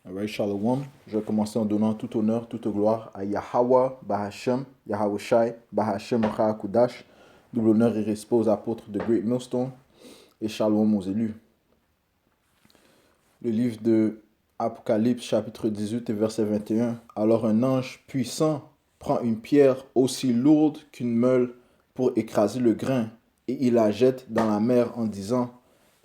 Alright, Shalom. Je vais commencer en donnant tout honneur, toute gloire à Yahweh, Bahashem, Yahweh Shai, Bahashem, Kudash. Double honneur et respect aux apôtres de Great Millstone et Shalom aux élus. Le livre de Apocalypse, chapitre 18 et verset 21. Alors un ange puissant prend une pierre aussi lourde qu'une meule pour écraser le grain, et il la jette dans la mer en disant: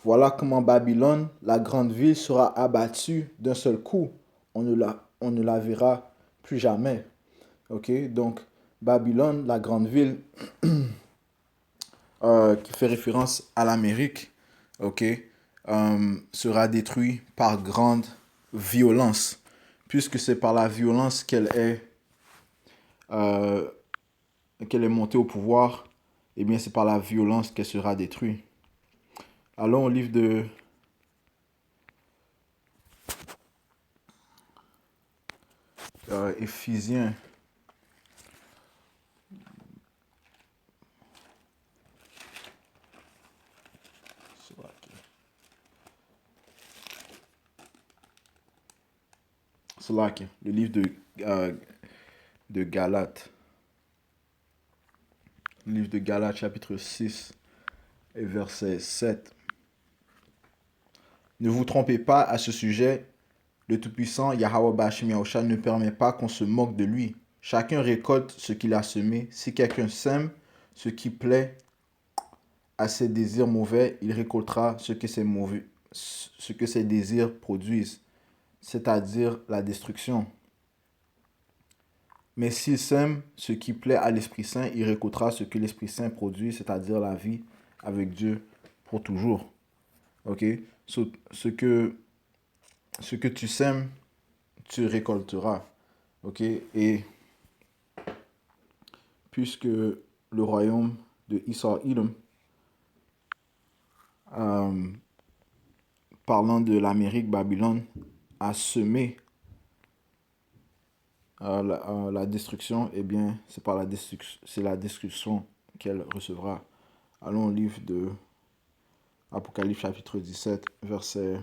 Voilà comment Babylone, la grande ville, sera abattue d'un seul coup. On ne la verra plus jamais. Ok, donc Babylone, la grande ville, qui fait référence à l'Amérique, ok, sera détruite par grande violence, puisque c'est par la violence euh, qu'elle est montée au pouvoir. Eh bien, c'est par la violence qu'elle sera détruite. Allons au livre de Éphésiens. Le livre de Galates. Le livre de Galates, chapitre 6 et verset 7. Ne vous trompez pas à ce sujet. Le Tout-Puissant, Yahweh Bashim Yahusha, ne permet pas qu'on se moque de lui. Chacun récolte ce qu'il a semé. Si quelqu'un sème ce qui plaît à ses désirs mauvais, il récoltera ce que ses désirs produisent, c'est-à-dire la destruction. Mais s'il sème ce qui plaît à l'Esprit Saint, il récoltera ce que l'Esprit Saint produit, c'est-à-dire la vie avec Dieu pour toujours. Ok? Ce que tu sèmes, tu récolteras. Ok? Et puisque le royaume de Isra-Édom, parlant de l'Amérique, Babylone, a semé la destruction, eh bien, c'est la destruction qu'elle recevra. Allons au livre de Apocalypse chapitre 17, verset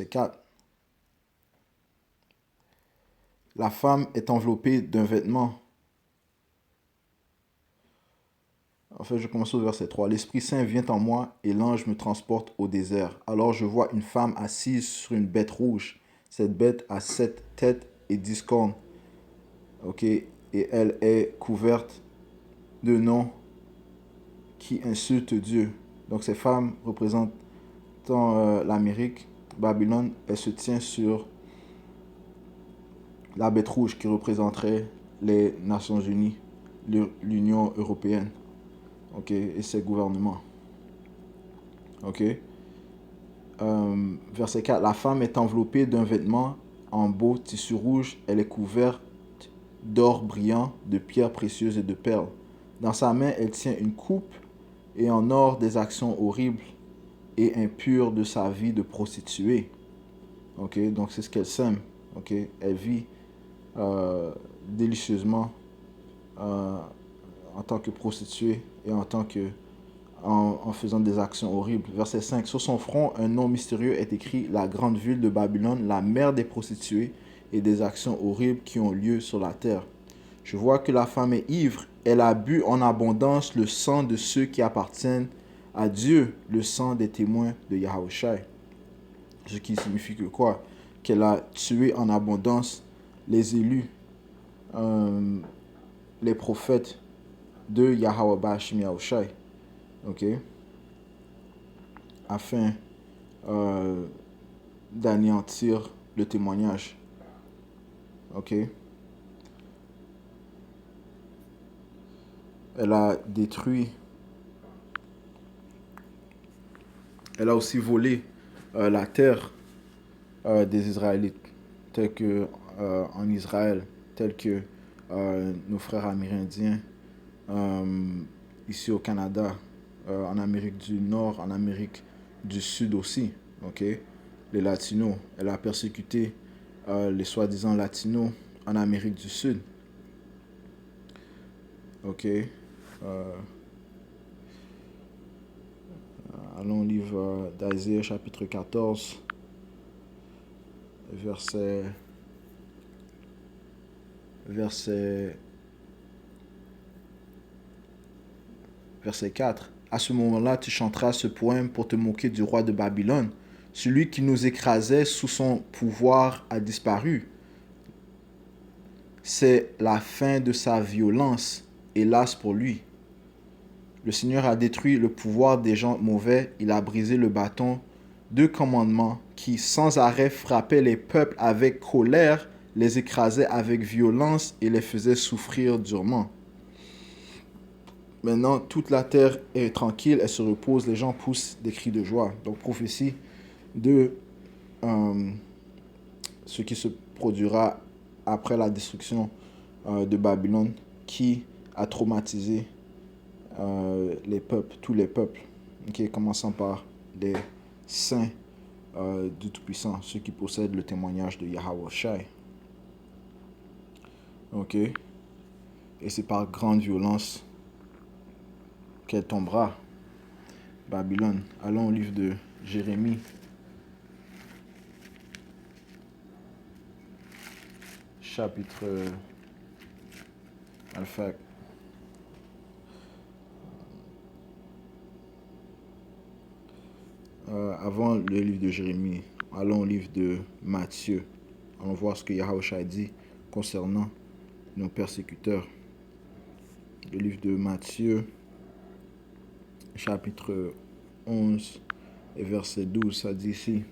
4. La femme est enveloppée d'un vêtement. En fait, je commence au verset 3. L'Esprit Saint vient en moi et l'ange me transporte au désert. Alors je vois une femme assise sur une bête rouge. Cette bête a 7 têtes et 10 cornes. Ok, et elle est couverte de noms qui insultent Dieu. Donc ces femmes représentant l'Amérique, Babylone, elle se tient sur la bête rouge qui représenterait les Nations Unies, l'Union européenne, ok, et ses gouvernements. Ok. Verset 4. La femme est enveloppée d'un vêtement en beau tissu rouge. Elle est couverte d'or brillant, de pierres précieuses et de perles. Dans sa main, elle tient une coupe et en or des actions horribles et impures de sa vie de prostituée. Ok, donc c'est ce qu'elle sème. Ok, elle vit délicieusement en tant que prostituée et en faisant des actions horribles. Verset 5. Sur son front, un nom mystérieux est écrit: La grande ville de Babylone, la mère des prostituées et des actions horribles qui ont lieu sur la terre. Je vois que la femme est ivre. Elle a bu en abondance le sang de ceux qui appartiennent à Dieu, le sang des témoins de Yahushai. Ce qui signifie que quoi? Qu'elle a tué en abondance les élus, les prophètes de Yahweh Bashim Yahushai. Ok? Afin d'anéantir le témoignage. Ok? Elle a détruit, elle a aussi volé la terre des Israélites, tel que en Israël, tel que nos frères amérindiens ici au Canada, en Amérique du Nord, en Amérique du Sud aussi. Ok? Les Latinos. Elle a persécuté les soi-disant Latinos en Amérique du Sud. Ok? Allons au livre d'Isaiah, chapitre 14, verset 4. À ce moment-là, tu chanteras ce poème pour te moquer du roi de Babylone. Celui qui nous écrasait sous son pouvoir a disparu. C'est la fin de sa violence, hélas pour lui. Le Seigneur a détruit le pouvoir des gens mauvais, il a brisé le bâton. 2 commandements qui sans arrêt frappaient les peuples avec colère, les écrasaient avec violence et les faisaient souffrir durement. Maintenant, toute la terre est tranquille, elle se repose, les gens poussent des cris de joie. Donc, prophétie de ce qui se produira après la destruction de Babylone, qui a traumatisé les peuples, tous les peuples, commençant par les saints du Tout-Puissant, ceux qui possèdent le témoignage de Yahweh Shai. Ok. Et c'est par grande violence qu'elle tombera, Babylone. Allons au livre de Jérémie. Chapitre Alpha. Avant le livre de Jérémie, allons au livre de Matthieu. Allons voir ce que Yahushua dit concernant nos persécuteurs. Le livre de Matthieu, chapitre 11 et verset 12, ça dit ici.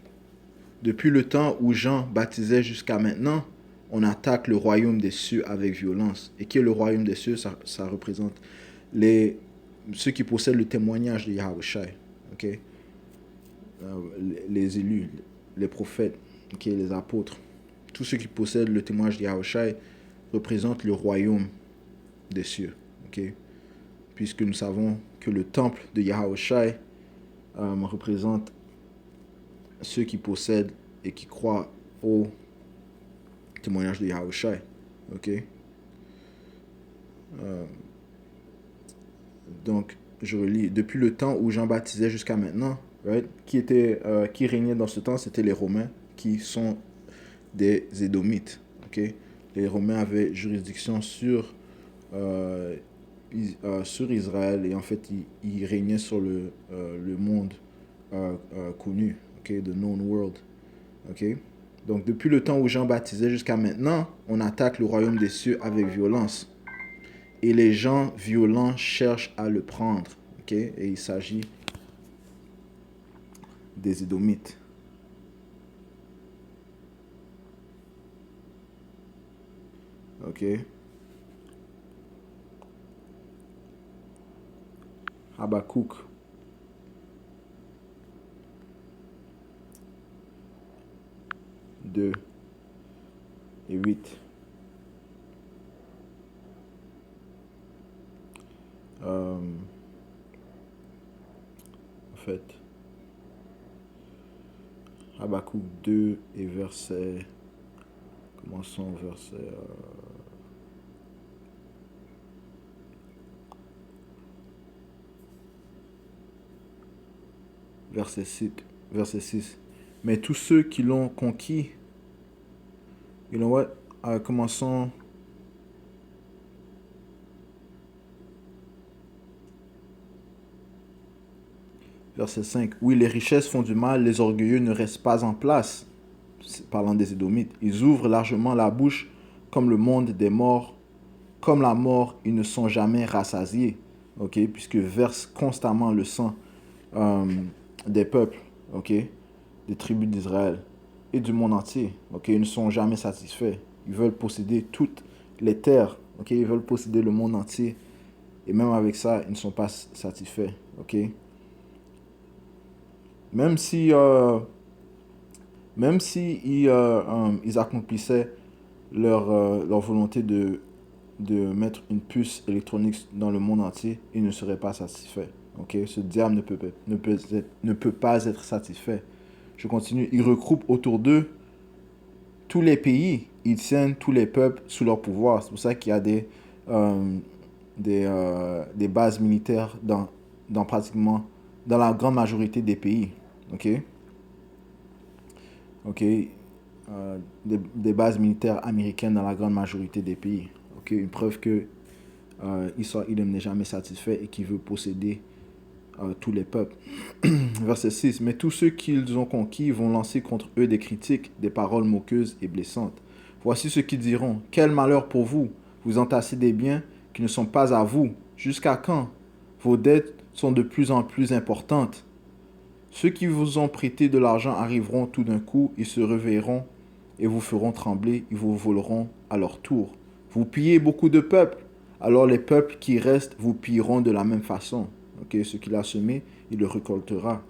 Depuis le temps où Jean baptisait jusqu'à maintenant, on attaque le royaume des cieux avec violence. Et qui est le royaume des cieux? Ça représente ceux qui possèdent le témoignage de Yahushua. Okay? Les élus, les prophètes, les apôtres. Tous ceux qui possèdent le témoignage de Yahushua représentent le royaume des cieux. Okay? Puisque nous savons que le temple de Yahushua représente ceux qui possèdent et qui croient au témoignage de Yahushua. Okay? Donc, je relis. Depuis le temps où Jean baptisait jusqu'à maintenant, right, qui régnait dans ce temps, c'était les Romains, qui sont des Édomites. Okay? Les Romains avaient juridiction sur Israël, et en fait, ils régnaient sur le monde connu, okay? The known world. Okay? Donc, depuis le temps où Jean baptisait jusqu'à maintenant, on attaque le royaume des cieux avec violence. Et les gens violents cherchent à le prendre. Okay? Et il s'agit des Édomites. Ok. Habakkuk. Deux et 8. En fait, Habakkuk 2 et verset... Commençons au verset... verset 6. Mais tous ceux qui l'ont conquis, you know what? Commençons... Verset 5. Oui, les richesses font du mal, les orgueilleux ne restent pas en place. Parlant des Édomites. Ils ouvrent largement la bouche comme le monde des morts. Comme la mort, ils ne sont jamais rassasiés. Okay? Puisque versent constamment le sang des peuples, okay? Des tribus d'Israël et du monde entier. Okay? Ils ne sont jamais satisfaits. Ils veulent posséder toutes les terres. Okay? Ils veulent posséder le monde entier. Et même avec ça, ils ne sont pas satisfaits. Okay? Même si ils accomplissaient leur volonté de mettre une puce électronique dans le monde entier, ils ne seraient pas satisfaits. Okay? Ce diable ne peut pas être satisfait. Je continue. Ils regroupent autour d'eux tous les pays. Ils tiennent tous les peuples sous leur pouvoir. C'est pour ça qu'il y a des bases militaires dans pratiquement dans la grande majorité des pays. OK? OK? Des bases militaires américaines dans la grande majorité des pays. OK? Une preuve que Esau Edom n'est jamais satisfait et qu'il veut posséder tous les peuples. Verset 6. Mais tous ceux qu'ils ont conquis vont lancer contre eux des critiques, des paroles moqueuses et blessantes. Voici ceux qui diront: quel malheur pour vous! Vous entassez des biens qui ne sont pas à vous. Jusqu'à quand? Vos dettes sont de plus en plus importantes. Ceux qui vous ont prêté de l'argent arriveront tout d'un coup, ils se réveilleront et vous feront trembler, ils vous voleront à leur tour. Vous pillez beaucoup de peuples, alors les peuples qui restent vous pilleront de la même façon. Okay? Ce qu'il a semé, il le récoltera.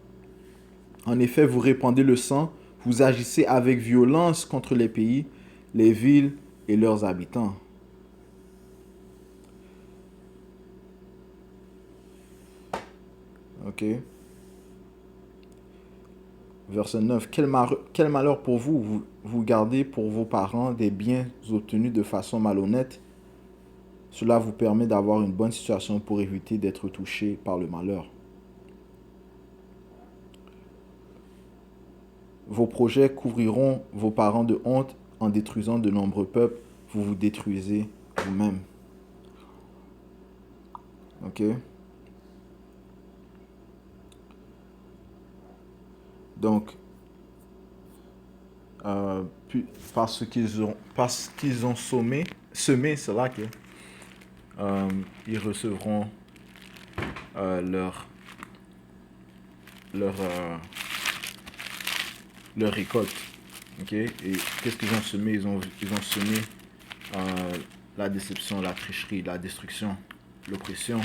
En effet, vous répandez le sang, vous agissez avec violence contre les pays, les villes et leurs habitants. Ok. Verset 9. Quel malheur pour vous, vous gardez pour vos parents des biens obtenus de façon malhonnête. Cela vous permet d'avoir une bonne situation pour éviter d'être touché par le malheur. Vos projets couvriront vos parents de honte en détruisant de nombreux peuples. Vous vous détruisez vous-même. Ok. Donc, parce qu'ils ont semé, c'est là que ils recevront leur récolte. Ok. Et qu'est-ce qu'ils ont semé? Ils ont semé la déception, la tricherie, la destruction, l'oppression.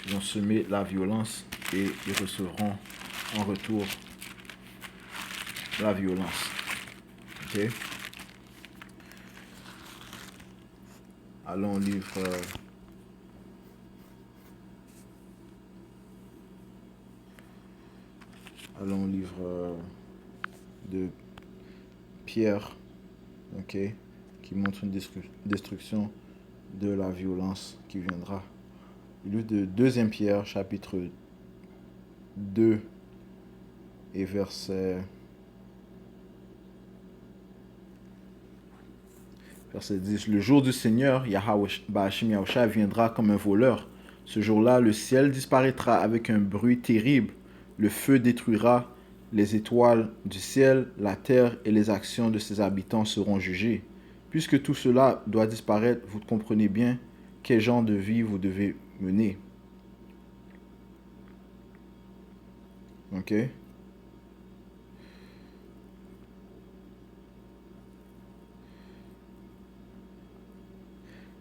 Ils ont semé la violence et ils recevront en retour la violence. Ok. Allons au livre de Pierre, ok, qui montre une destruction de la violence qui viendra. Le livre de 2 Pierre, chapitre 2 et verset 10. Le jour du Seigneur, Yahweh Ba'ashim Yahushua viendra comme un voleur. Ce jour-là, le ciel disparaîtra avec un bruit terrible. Le feu détruira les étoiles du ciel, la terre et les actions de ses habitants seront jugées. Puisque tout cela doit disparaître, vous comprenez bien quel genre de vie vous devez mener. Ok?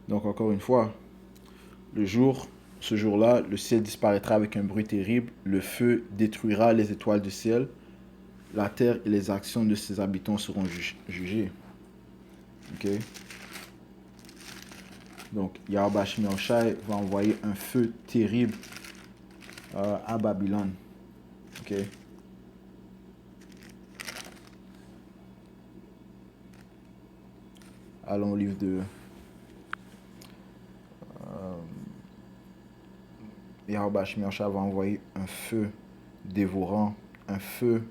Donc encore une fois, ce jour-là, le ciel disparaîtra avec un bruit terrible, le feu détruira les étoiles du ciel, la terre et les actions de ses habitants seront jugées. Ok? Donc, Yahweh Ba'ashim Yahushua va envoyer un feu terrible à Babylone. Ok? Allons au livre de Yahweh Ba'ashim Yahushua va envoyer un feu dévorant, un feu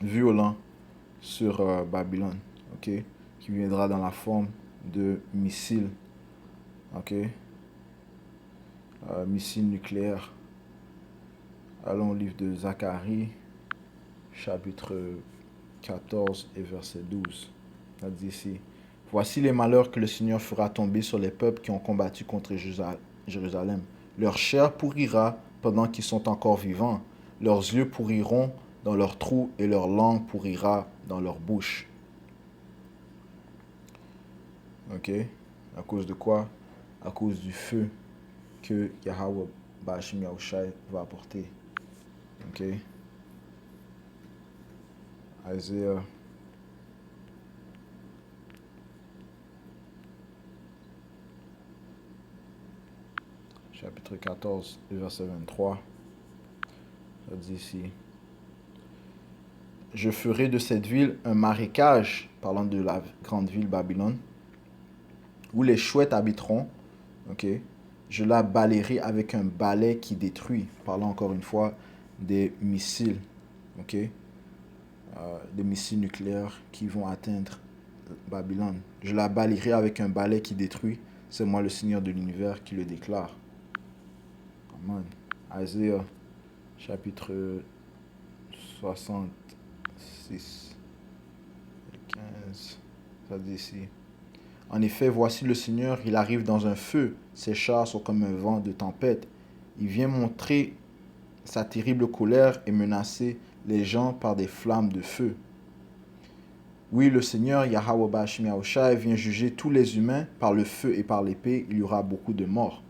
violent sur Babylone, ok, qui viendra dans la forme de missiles, ok, missiles nucléaires. Allons au livre de Zacharie, chapitre 14 et verset 12. Ça dit ici: voici les malheurs que le Seigneur fera tomber sur les peuples qui ont combattu contre Jérusalem. Leur chair pourrira pendant qu'ils sont encore vivants. Leurs yeux pourriront dans leurs trous et leur langue pourrira dans leur bouche. Ok? À cause de quoi? À cause du feu que Yahweh Ba'ashim Yahushua va apporter. Ok? Isaiah chapitre 14, verset 23. Ça dit ici: je ferai de cette ville un marécage, parlant de la grande ville Babylone, où les chouettes habiteront. Ok. je la balayerai avec un balai qui détruit. Parlant encore une fois des missiles, ok? Des missiles nucléaires qui vont atteindre Babylone. Je la balayerai avec un balai qui détruit. C'est moi le Seigneur de l'univers qui le déclare. Amen. Isaiah chapitre 66, 15, ça dit ici. En effet, voici le Seigneur, il arrive dans un feu. Ses chars sont comme un vent de tempête. Il vient montrer sa terrible colère et menacer les gens par des flammes de feu. Oui, le Seigneur, Yahweh Bashim Yahushai, vient juger tous les humains par le feu et par l'épée. Il y aura beaucoup de morts.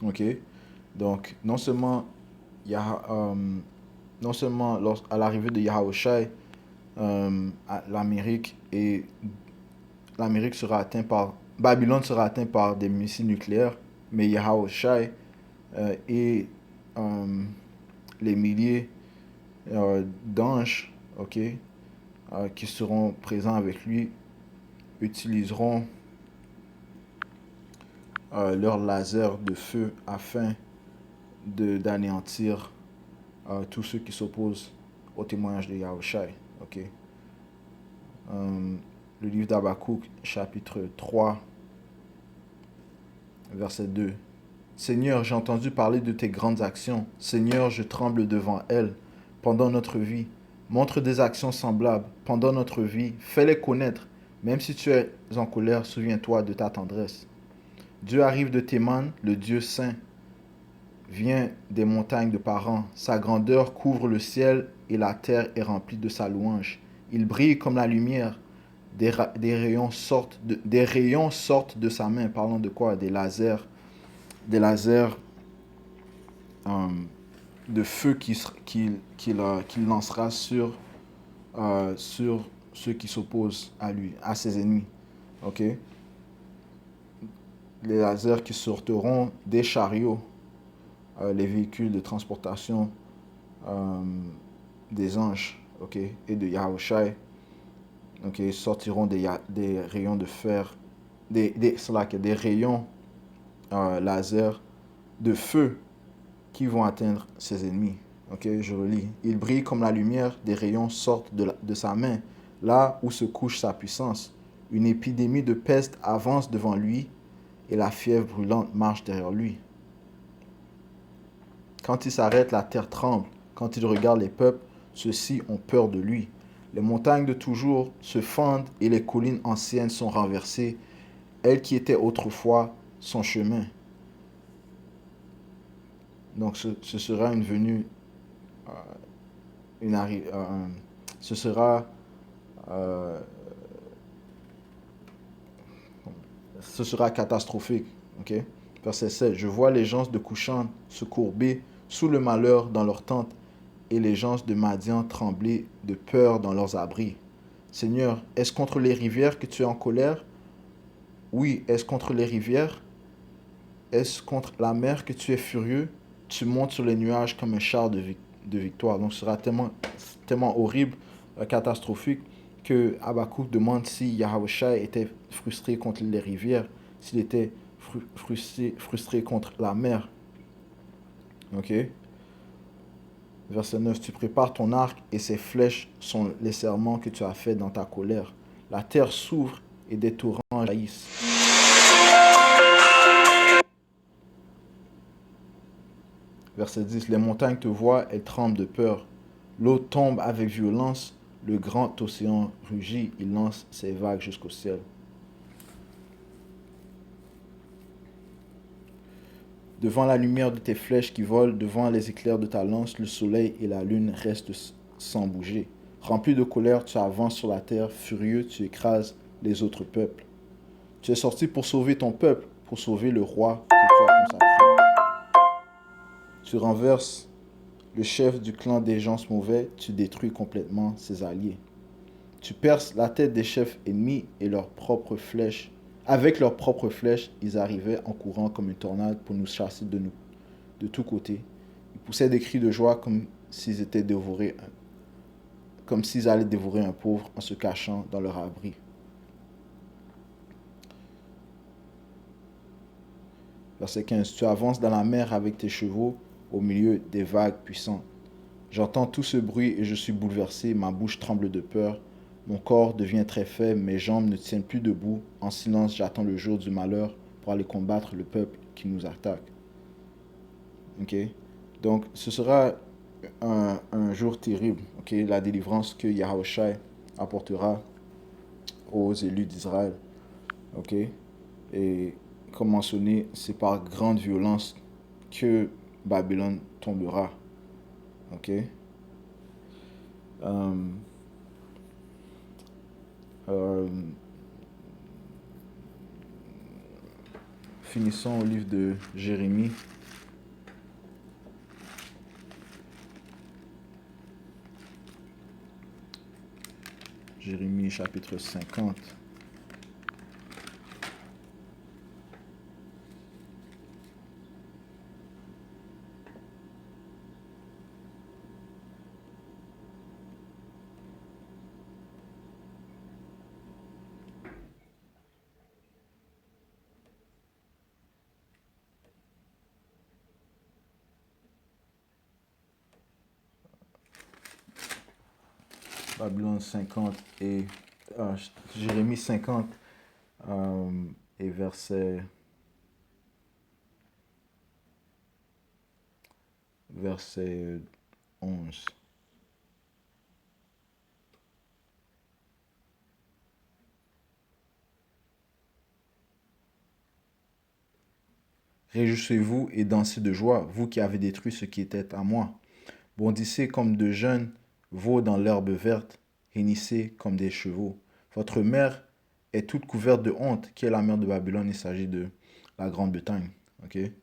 Ok? Donc, non seulement, à l'arrivée de Yahushai, l'Amérique sera atteinte par... Babylone sera atteinte par des missiles nucléaires, mais Yahushai et les milliers d'anges, ok, qui seront présents avec lui, utiliseront leur laser de feu afin d'anéantir tous ceux qui s'opposent au témoignage de Yahushai. Ok. Le livre d'Habakkuk, chapitre 3, verset 2. Seigneur, j'ai entendu parler de tes grandes actions. Seigneur, je tremble devant elles pendant notre vie. Montre des actions semblables pendant notre vie. Fais-les connaître. Même si tu es en colère, souviens-toi de ta tendresse. Dieu arrive de Théman, le Dieu saint, vient des montagnes de Paran. Sa grandeur couvre le ciel et la terre est remplie de sa louange. Il brille comme la lumière. Des rayons sortent de sa main. Parlant de quoi? Des lasers de feu qu'il lancera sur ceux qui s'opposent à lui, à ses ennemis. Ok? Les lasers qui sortiront des chariots, les véhicules de transportation des anges, ok, et de Yahushai, ok, sortiront des rayons de fer, des rayons laser de feu qui vont atteindre ses ennemis. Ok, je relis. Il brille comme la lumière, des rayons sortent de sa main, là où se couche sa puissance. Une épidémie de peste avance devant lui et la fièvre brûlante marche derrière lui. Quand il s'arrête, la terre tremble. Quand il regarde les peuples, ceux-ci ont peur de lui. Les montagnes de toujours se fendent et les collines anciennes sont renversées, elles qui étaient autrefois son chemin. Donc ce sera une venue, ce sera catastrophique. Okay? Verset 7. Je vois les gens de Couchan se courber sous le malheur dans leurs tentes et les gens de Madian trembler de peur dans leurs abris. Seigneur, est-ce contre les rivières que tu es en colère? Oui, est-ce contre les rivières? Est-ce contre la mer que tu es furieux? Tu montes sur les nuages comme un char de victoire. Donc ce sera tellement horrible, catastrophique, que Habakkuk demande si Yahushua était frustré contre les rivières, s'il était frustré contre la mer. Ok? Verset 9. Tu prépares ton arc et ses flèches sont les serments que tu as faits dans ta colère. La terre s'ouvre et des torrents jaillissent. Verset 10. Les montagnes te voient, elles tremblent de peur. L'eau tombe avec violence, le grand océan rugit, il lance ses vagues jusqu'au ciel. Devant la lumière de tes flèches qui volent, devant les éclairs de ta lance, le soleil et la lune restent sans bouger. Rempli de colère, tu avances sur la terre, furieux, tu écrases les autres peuples. Tu es sorti pour sauver ton peuple, pour sauver le roi que tu as consacré. Tu renverses le chef du clan des gens mauvais, tu détruis complètement ses alliés. Tu perces la tête des chefs ennemis et leurs propres flèches. Avec leurs propres flèches, ils arrivaient en courant comme une tornade pour nous chasser de tous côtés. Ils poussaient des cris de joie comme s'ils allaient dévorer un pauvre en se cachant dans leur abri. Verset 15. Tu avances dans la mer avec tes chevaux au milieu des vagues puissantes. J'entends tout ce bruit et je suis bouleversé, ma bouche tremble de peur, mon corps devient très faible, mes jambes ne tiennent plus debout. En silence, j'attends le jour du malheur pour aller combattre le peuple qui nous attaque. Ok? Donc, ce sera un jour terrible. Ok? La délivrance que Yahushua apportera aux élus d'Israël. Ok? Et comme mentionné, c'est par grande violence que Babylone tombera. Ok? Euh, euh, Finissons au livre de Jérémie. Jérémie chapitre 50. Babylone 50 et Jérémie 50 et verset 11. Réjouissez-vous et dansez de joie, vous qui avez détruit ce qui était à moi. Bondissez comme de jeunes veaux dans l'herbe verte, hennissez comme des chevaux. Votre mère est toute couverte de honte, qui est la mère de Babylone. Il s'agit de la Grande-Bretagne. Okay?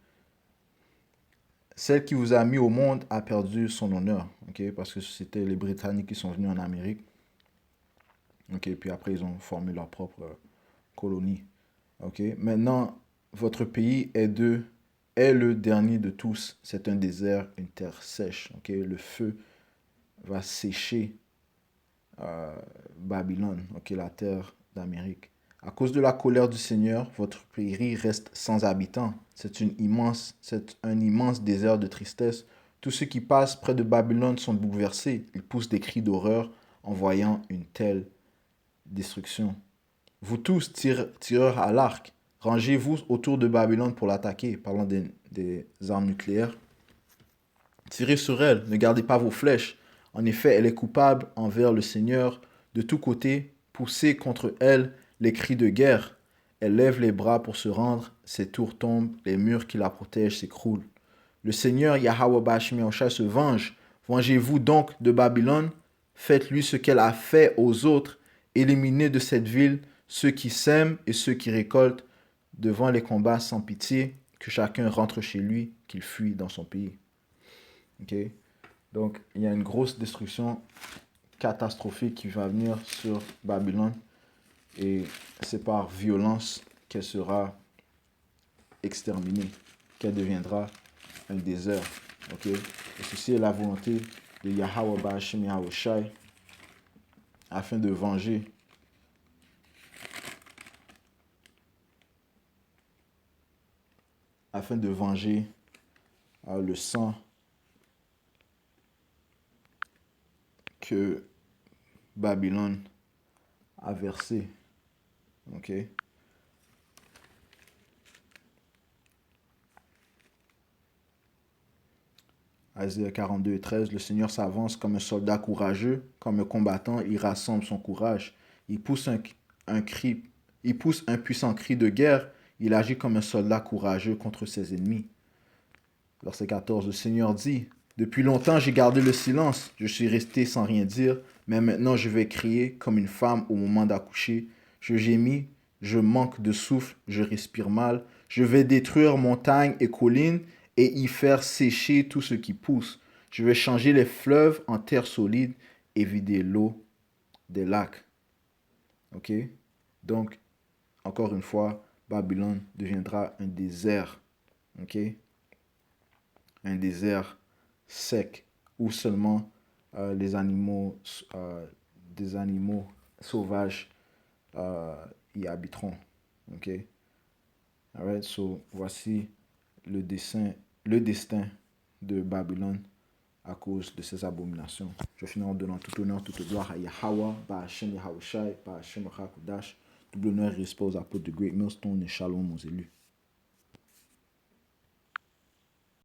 Celle qui vous a mis au monde a perdu son honneur, okay? Parce que c'était les Britanniques qui sont venus en Amérique. Okay? Puis après, ils ont formé leur propre colonie. Okay? Maintenant, votre pays est le dernier de tous. C'est un désert, une terre sèche. Okay? Le feu va sécher Babylone, okay? La terre d'Amérique. À cause de la colère du Seigneur, votre pays reste sans habitants. C'est un immense désert de tristesse. Tous ceux qui passent près de Babylone sont bouleversés. Ils poussent des cris d'horreur en voyant une telle destruction. Vous tous, tireurs à l'arc, rangez-vous autour de Babylone pour l'attaquer, parlant des armes nucléaires. Tirez sur elle, ne gardez pas vos flèches. En effet, elle est coupable envers le Seigneur. De tous côtés, poussez contre elle les cris de guerre. Elle lève les bras pour se rendre, ses tours tombent, les murs qui la protègent s'écroulent. Le Seigneur Yahweh Bashmi se venge. Vengez-vous donc de Babylone, faites-lui ce qu'elle a fait aux autres, éliminez de cette ville ceux qui sèment et ceux qui récoltent, devant les combats sans pitié, que chacun rentre chez lui, qu'il fuit dans son pays. Okay? Donc, il y a une grosse destruction catastrophique qui va venir sur Babylone et c'est par violence qu'elle sera exterminée, qu'elle deviendra un désert. Okay? Et ceci est la volonté de Yahweh Ba'ashim Yahushai afin de venger le sang que Babylone a versé. Okay? Isaïe 42 et 13, le Seigneur s'avance comme un soldat courageux, comme un combattant, il rassemble son courage. Il pousse il pousse un puissant cri de guerre, il agit comme un soldat courageux contre ses ennemis. Verset 14, le Seigneur dit, depuis longtemps j'ai gardé le silence, je suis resté sans rien dire, mais maintenant je vais crier comme une femme au moment d'accoucher. Je gémis, je manque de souffle, je respire mal. Je vais détruire montagnes et collines et y faire sécher tout ce qui pousse. Je vais changer les fleuves en terre solide et vider l'eau des lacs. Ok? Donc, encore une fois, Babylone deviendra un désert. Ok? Un désert sec où seulement les animaux, des animaux sauvages y habiteront. Ok? Alright, so voici le destin de Babylone à cause de ses abominations. Je finis en donnant tout honneur, toute gloire à Yahweh, par Hashem Yahushai, par Hashem Hakudash. Double honneur et respect aux apôtres de Great Millstone et Shalom aux élus.